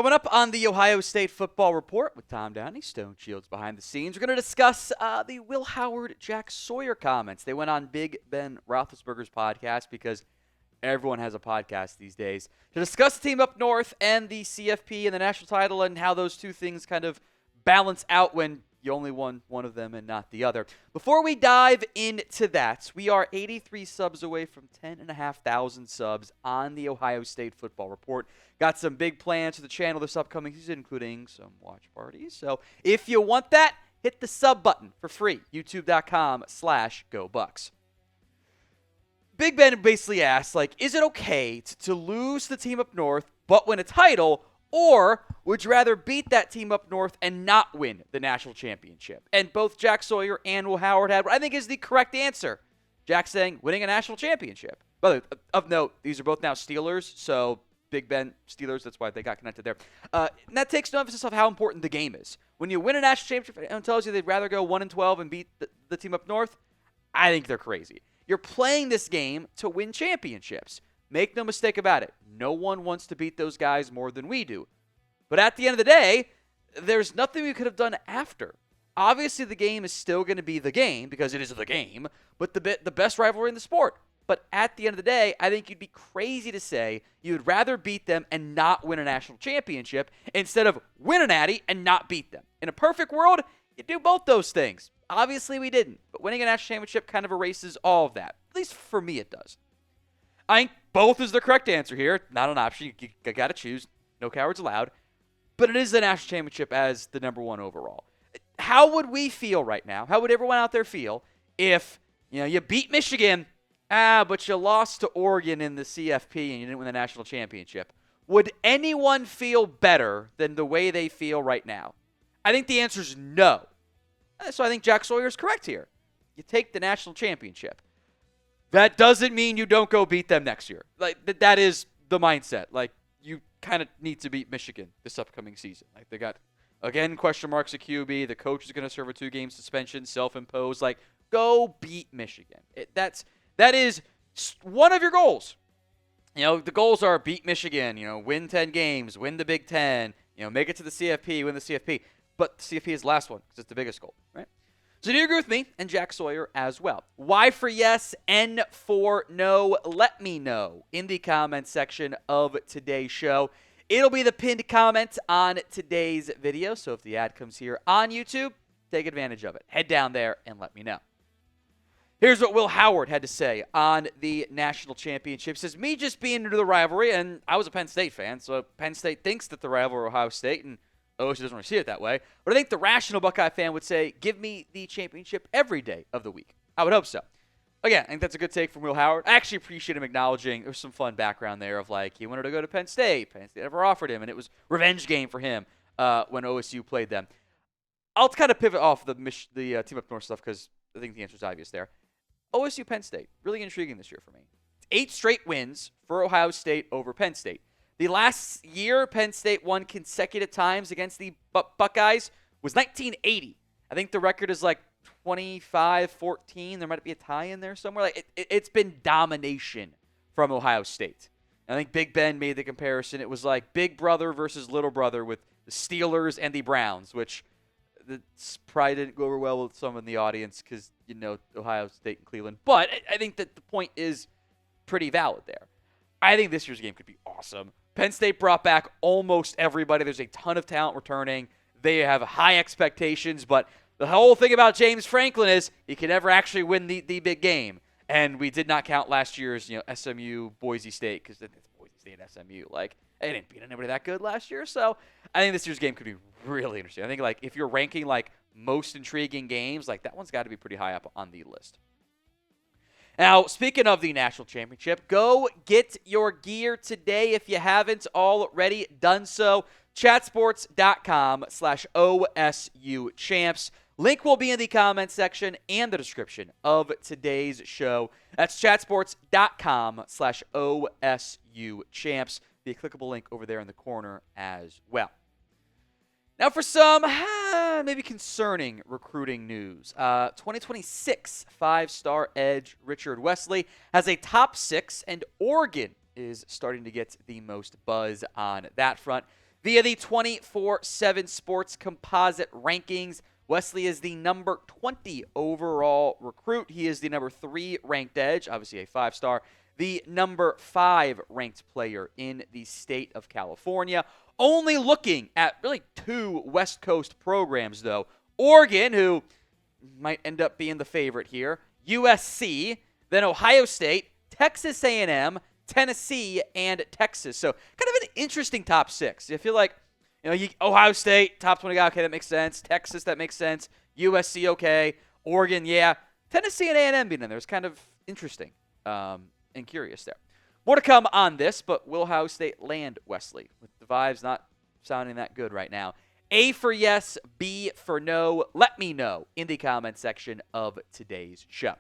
Coming up on the Ohio State Football Report with Tom Downey, Stone Shields behind the scenes, we're going to discuss the Will Howard, Jack Sawyer comments. They went on Big Ben Roethlisberger's podcast because everyone has a podcast these days to discuss the team up north and the CFP and the national title and how those two things kind of balance out when you only won one of them and not the other. Before we dive into that, we are 83 subs away from 10,500 subs on the Ohio State Football Report. Got some big plans for the channel this upcoming season, including some watch parties. So if you want that, hit the sub button for free, youtube.com/GoBucks. Big Ben basically asked, is it okay to lose the team up north but win a title, or would you rather beat that team up north and not win the national championship? And both Jack Sawyer and Will Howard had what I think is the correct answer. Jack saying winning a national championship. By the way, of note, these are both now Steelers, so Big Ben Steelers, that's why they got connected there. And that takes no emphasis of how important the game is. When you win a national championship and tells you they'd rather go 1-12 and beat the team up north, I think they're crazy. You're playing this game to win championships. Make no mistake about it. No one wants to beat those guys more than we do. But at the end of the day, there's nothing we could have done after. Obviously, the game is still going to be the game because it is the game, but the best rivalry in the sport. But at the end of the day, I think you'd be crazy to say you'd rather beat them and not win a national championship instead of win a natty and not beat them. In a perfect world, you do both those things. Obviously, we didn't. But winning a national championship kind of erases all of that. At least for me, it does. I think both is the correct answer here. Not an option. You got to choose. No cowards allowed. But it is the national championship as the number one overall. How would we feel right now? How would everyone out there feel if you beat Michigan, but you lost to Oregon in the CFP and you didn't win the national championship? Would anyone feel better than the way they feel right now? I think the answer is no. So I think Jack Sawyer is correct here. You take the national championship. That doesn't mean you don't go beat them next year. That is the mindset. You kind of need to beat Michigan this upcoming season. They got, again, question marks at QB. The coach is going to serve a 2-game suspension, self-imposed. Go beat Michigan. That is one of your goals. The goals are beat Michigan, win 10 games, win the Big Ten, make it to the CFP, win the CFP. But the CFP is the last one because it's the biggest goal, right? So do you agree with me and Jack Sawyer as well? Y for yes, N for no. Let me know in the comments section of today's show. It'll be the pinned comment on today's video. So if the ad comes here on YouTube, take advantage of it. Head down there and let me know. Here's what Will Howard had to say on the national championship. He says, me just being into the rivalry, and I was a Penn State fan, so Penn State thinks that the rivalry Ohio State, and OSU doesn't really see it that way. But I think the rational Buckeye fan would say, give me the championship every day of the week. I would hope so. Again, I think that's a good take from Will Howard. I actually appreciate him acknowledging there's some fun background there of he wanted to go to Penn State. Penn State never offered him, and it was revenge game for him when OSU played them. I'll kind of pivot off the team up north stuff because I think the answer is obvious there. OSU Penn State, really intriguing this year for me. 8 straight wins for Ohio State over Penn State. The last year Penn State won consecutive times against the Buckeyes was 1980. I think the record is 25-14. There might be a tie in there somewhere. It's been domination from Ohio State. I think Big Ben made the comparison. It was like big brother versus little brother with the Steelers and the Browns, which probably didn't go over well with some in the audience because, Ohio State and Cleveland. But I think that the point is pretty valid there. I think this year's game could be awesome. Penn State brought back almost everybody. There's a ton of talent returning. They have high expectations, but the whole thing about James Franklin is he can never actually win the big game. And we did not count last year's, SMU Boise State because it's Boise State SMU. They didn't beat anybody that good last year. So I think this year's game could be really interesting. I think if you're ranking most intriguing games, that one's got to be pretty high up on the list. Now, speaking of the national championship, go get your gear today if you haven't already done so. Chatsports.com/OSU champs. Link will be in the comments section and the description of today's show. That's chatsports.com/OSU champs. The clickable link over there in the corner as well. Now for some maybe concerning recruiting news. 2026 5-star edge Richard Wesley has a top 6, and Oregon is starting to get the most buzz on that front. Via the 24/7 Sports Composite Rankings, Wesley is the number 20 overall recruit. He is the number 3 ranked edge, obviously a 5-star, the number 5 ranked player in the state of California. Only looking at really 2 West Coast programs, though. Oregon, who might end up being the favorite here, USC, then Ohio State, Texas A&M, Tennessee, and Texas. So kind of an interesting top 6. I feel like, Ohio State, top 20 guy, okay, that makes sense. Texas, that makes sense. USC, okay. Oregon, yeah. Tennessee and A&M being in there is kind of interesting and curious there. More to come on this, but will Ohio State land Wesley? With the vibes not sounding that good right now. A for yes, B for no. Let me know in the comment section of today's show.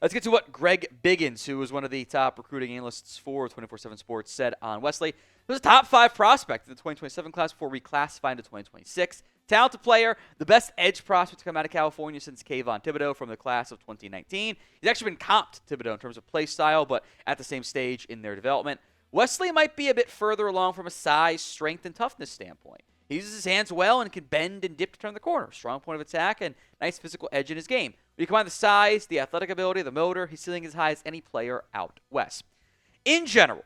Let's get to what Greg Biggins, who was one of the top recruiting analysts for 24/7 Sports, said on Wesley. He was a top 5 prospect in the 2027 class before reclassifying to 2026. Talented player, the best edge prospect to come out of California since Kayvon Thibodeau from the class of 2019. He's actually been comped to Thibodeau in terms of play style, but at the same stage in their development. Wesley might be a bit further along from a size, strength, and toughness standpoint. He uses his hands well and can bend and dip to turn the corner. Strong point of attack and nice physical edge in his game. When you combine the size, the athletic ability, the motor, he's ceiling as high as any player out west. In general,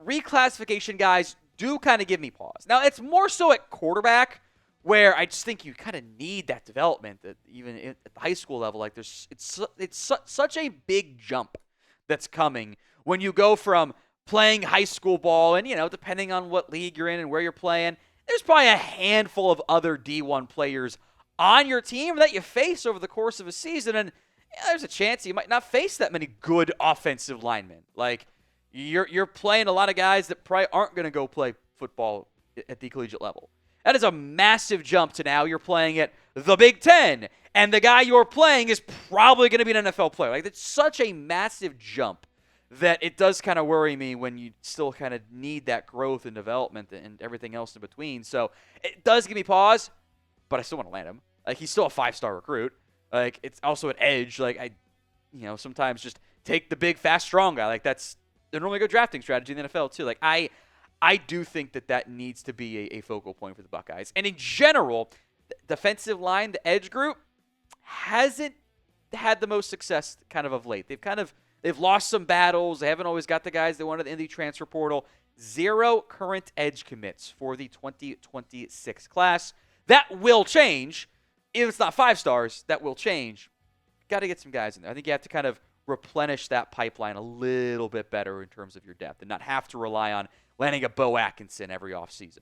reclassification guys do kind of give me pause. Now, it's more so at quarterback, where I just think you kind of need that development. That even at the high school level, like it's such a big jump that's coming when you go from playing high school ball and, depending on what league you're in and where you're playing, there's probably a handful of other D1 players on your team that you face over the course of a season, and there's a chance you might not face that many good offensive linemen. Like, you're playing a lot of guys that probably aren't going to go play football at the collegiate level. That is a massive jump to now you're playing at the Big Ten, and the guy you're playing is probably going to be an NFL player. Like, it's such a massive jump that it does kind of worry me when you still kind of need that growth and development and everything else in between. So it does give me pause, but I still want to land him. Like, he's still a 5-star recruit. Like, it's also an edge. Like, sometimes just take the big, fast, strong guy. Like, that's a normally good drafting strategy in the NFL too. Like, I do think that needs to be a focal point for the Buckeyes. And in general, the defensive line, the edge group, hasn't had the most success kind of late. They've lost some battles. They haven't always got the guys they wanted in the transfer portal. 0 current edge commits for the 2026 class. That will change. If it's not 5 stars, that will change. Got to get some guys in there. I think you have to kind of replenish that pipeline a little bit better in terms of your depth and not have to rely on landing a Bo Atkinson every offseason.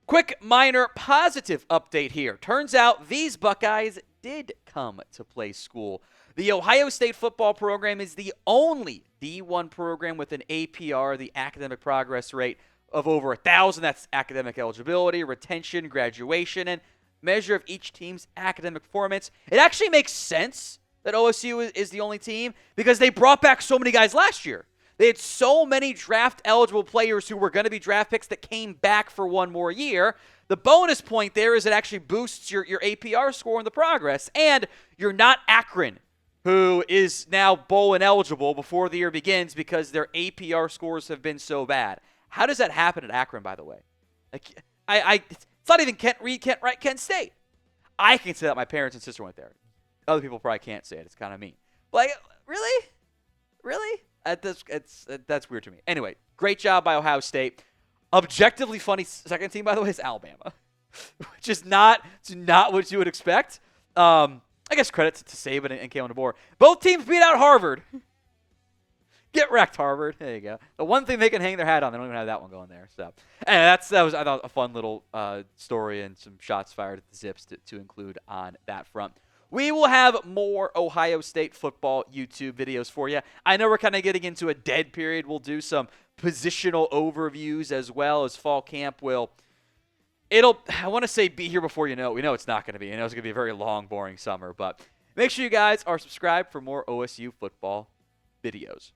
Quick minor positive update here. Turns out these Buckeyes did come to play school. The Ohio State football program is the only D1 program with an APR, the academic progress rate, of over 1,000. That's academic eligibility, retention, graduation, and measure of each team's academic performance. It actually makes sense that OSU is the only team because they brought back so many guys last year. They had so many draft-eligible players who were going to be draft picks that came back for one more year. The bonus point there is it actually boosts your APR score in the progress, and you're not Akron, who is now bowl ineligible before the year begins because their APR scores have been so bad. How does that happen at Akron, by the way? Like, it's not even Kent Reed, Kent Wright, Kent State. I can say that my parents and sister went there. Other people probably can't say it. It's kind of mean. Like, really? Really? That's weird to me. Anyway, great job by Ohio State. Objectively funny second team, by the way, is Alabama, which is not what you would expect. I guess credit to Saban and Kalen DeBoer. Both teams beat out Harvard. Get wrecked, Harvard. There you go. The one thing they can hang their hat on, they don't even have that one going there. So, and that was I thought a fun little story and some shots fired at the Zips to include on that front. We will have more Ohio State football YouTube videos for you. I know we're kind of getting into a dead period. We'll do some positional overviews as well as fall camp will. I want to say be here before you know it. We know it's not going to be. I know it's going to be a very long, boring summer. But make sure you guys are subscribed for more OSU football videos.